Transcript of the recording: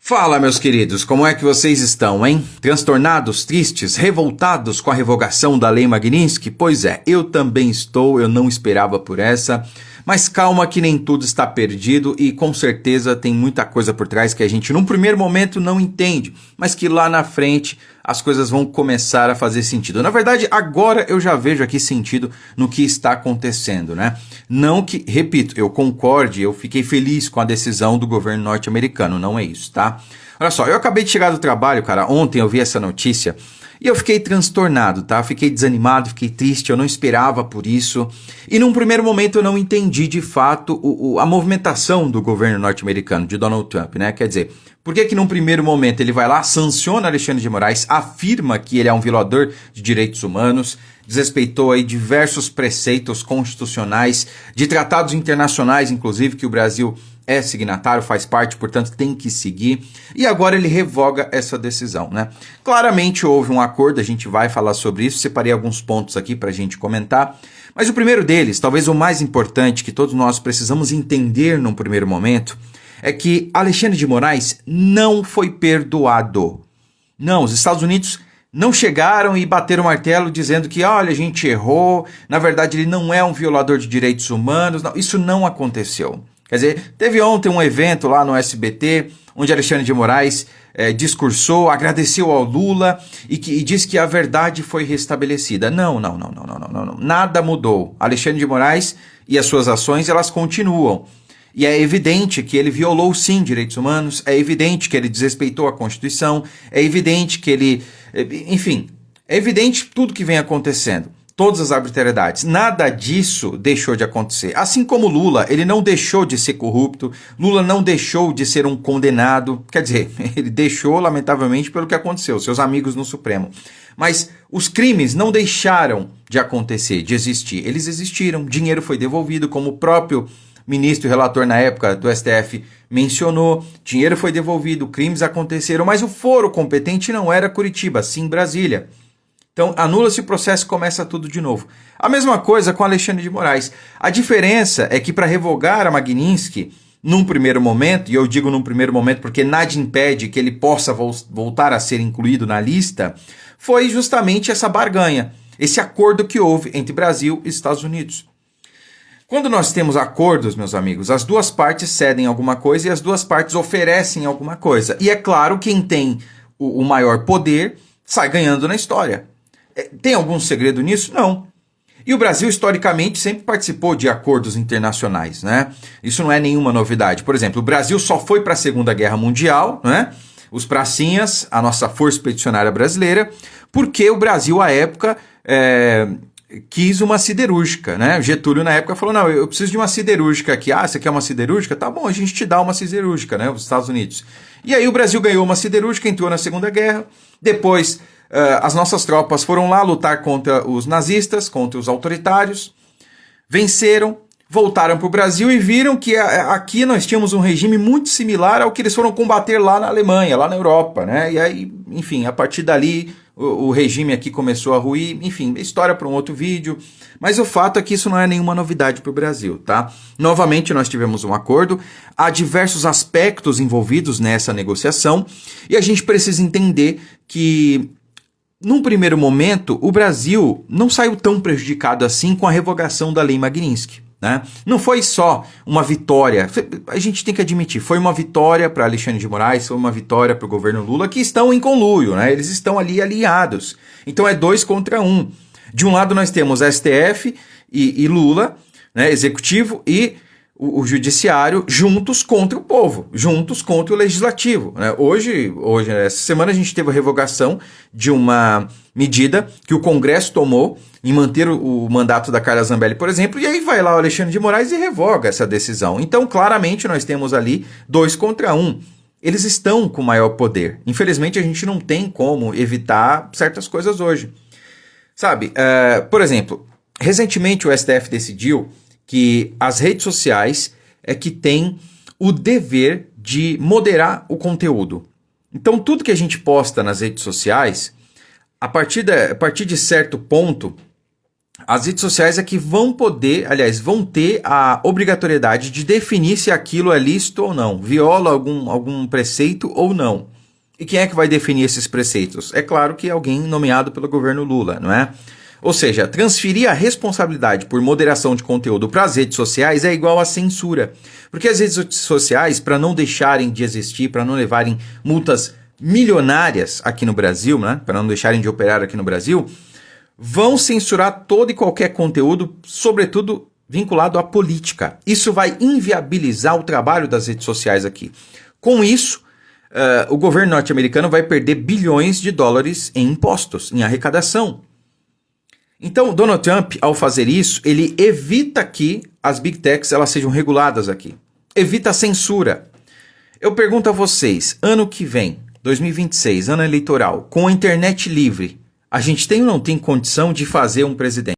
Fala, meus queridos, como é que vocês estão, hein? Transtornados, tristes, revoltados com a revogação da Lei Magnitsky? Pois é, eu também estou, eu não esperava por essa. Mas calma que nem tudo está perdido e com certeza tem muita coisa por trás que a gente num primeiro momento não entende, mas que lá na frente as coisas vão começar a fazer sentido. Na verdade, agora eu já vejo aqui sentido no que está acontecendo, né? Não que, repito, eu concorde, eu fiquei feliz com a decisão do governo norte-americano, não é isso, tá? Olha só, eu acabei de chegar do trabalho, cara, ontem eu vi essa notícia e eu fiquei transtornado, tá? Fiquei desanimado, fiquei triste, eu não esperava por isso. E num primeiro momento eu não entendi de fato a movimentação do governo norte-americano, de Donald Trump, né? Quer dizer, por que num primeiro momento ele vai lá, sanciona Alexandre de Moraes, afirma que ele é um violador de direitos humanos, desrespeitou aí diversos preceitos constitucionais, de tratados internacionais, inclusive, que o Brasil é signatário, faz parte, portanto tem que seguir, e agora ele revoga essa decisão, né? Claramente houve um acordo, a gente vai falar sobre isso, separei alguns pontos aqui para a gente comentar, mas o primeiro deles, talvez o mais importante que todos nós precisamos entender num primeiro momento, é que Alexandre de Moraes não foi perdoado. Não, os Estados Unidos não chegaram e bateram o martelo dizendo que, olha, a gente errou, na verdade ele não é um violador de direitos humanos, não, isso não aconteceu. Quer dizer, teve ontem um evento lá no SBT, onde Alexandre de Moraes discursou, agradeceu ao Lula e disse que a verdade foi restabelecida. Não, nada mudou. Alexandre de Moraes e as suas ações, elas continuam. E é evidente que ele violou, sim, direitos humanos, é evidente que ele desrespeitou a Constituição, é evidente que ele... Enfim, é evidente tudo que vem acontecendo. Todas as arbitrariedades. Nada disso deixou de acontecer. Assim como Lula, ele não deixou de ser corrupto, Lula não deixou de ser um condenado, quer dizer, ele deixou, lamentavelmente, pelo que aconteceu, seus amigos no Supremo. Mas os crimes não deixaram de acontecer, de existir. Eles existiram, dinheiro foi devolvido, como o próprio ministro e relator na época do STF mencionou, dinheiro foi devolvido, crimes aconteceram, mas o foro competente não era Curitiba, sim Brasília. Então, anula-se o processo e começa tudo de novo. A mesma coisa com Alexandre de Moraes. A diferença é que para revogar a Magnitsky, num primeiro momento, e eu digo num primeiro momento porque nada impede que ele possa voltar a ser incluído na lista, foi justamente essa barganha, esse acordo que houve entre Brasil e Estados Unidos. Quando nós temos acordos, meus amigos, as duas partes cedem alguma coisa e as duas partes oferecem alguma coisa. E é claro, quem tem o maior poder sai ganhando na história. Tem algum segredo nisso? Não. E o Brasil, historicamente, sempre participou de acordos internacionais, né? Isso não é nenhuma novidade. Por exemplo, o Brasil só foi para a Segunda Guerra Mundial, né? Os pracinhas, a nossa Força Expedicionária Brasileira, porque o Brasil, à época, quis uma siderúrgica, né? O Getúlio, na época, falou, não, eu preciso de uma siderúrgica aqui. Ah, você quer uma siderúrgica? Tá bom, a gente te dá uma siderúrgica, né? Os Estados Unidos. E aí o Brasil ganhou uma siderúrgica, entrou na Segunda Guerra, depois... as nossas tropas foram lá lutar contra os nazistas, contra os autoritários, venceram, voltaram para o Brasil e viram que aqui nós tínhamos um regime muito similar ao que eles foram combater lá na Alemanha, lá na Europa, né? E aí, enfim, a partir dali o regime aqui começou a ruir, enfim, história para um outro vídeo, mas o fato é que isso não é nenhuma novidade para o Brasil, tá? Novamente nós tivemos um acordo, há diversos aspectos envolvidos nessa negociação e a gente precisa entender que num primeiro momento, o Brasil não saiu tão prejudicado assim com a revogação da Lei Magnitsky, né? Não foi só uma vitória, a gente tem que admitir, foi uma vitória para Alexandre de Moraes, foi uma vitória para o governo Lula, que estão em conluio, né? Eles estão ali aliados. Então é 2 contra 1. De um lado nós temos STF e Lula, né? Executivo e o judiciário juntos contra o povo, juntos contra o legislativo, né? Hoje, essa semana a gente teve a revogação de uma medida que o Congresso tomou em manter o mandato da Carla Zambelli, por exemplo, e aí vai lá o Alexandre de Moraes e revoga essa decisão. Então, claramente, nós temos ali 2 contra 1. Eles estão com maior poder. Infelizmente, a gente não tem como evitar certas coisas hoje. Sabe, por exemplo, recentemente o STF decidiu que as redes sociais é que têm o dever de moderar o conteúdo. Então, tudo que a gente posta nas redes sociais, a partir de certo ponto, as redes sociais é que vão poder, aliás, vão ter a obrigatoriedade de definir se aquilo é lícito ou não, viola algum preceito ou não. E quem é que vai definir esses preceitos? É claro que alguém nomeado pelo governo Lula, não é? Ou seja, transferir a responsabilidade por moderação de conteúdo para as redes sociais é igual a censura. Porque as redes sociais, para não deixarem de existir, para não levarem multas milionárias aqui no Brasil, né? Para não deixarem de operar aqui no Brasil, vão censurar todo e qualquer conteúdo, sobretudo vinculado à política. Isso vai inviabilizar o trabalho das redes sociais aqui. Com isso, o governo norte-americano vai perder bilhões de dólares em impostos, em arrecadação. Então, Donald Trump, ao fazer isso, ele evita que as Big Techs elas sejam reguladas aqui. Evita a censura. Eu pergunto a vocês, ano que vem, 2026, ano eleitoral, com a internet livre, a gente tem ou não tem condição de fazer um presidente?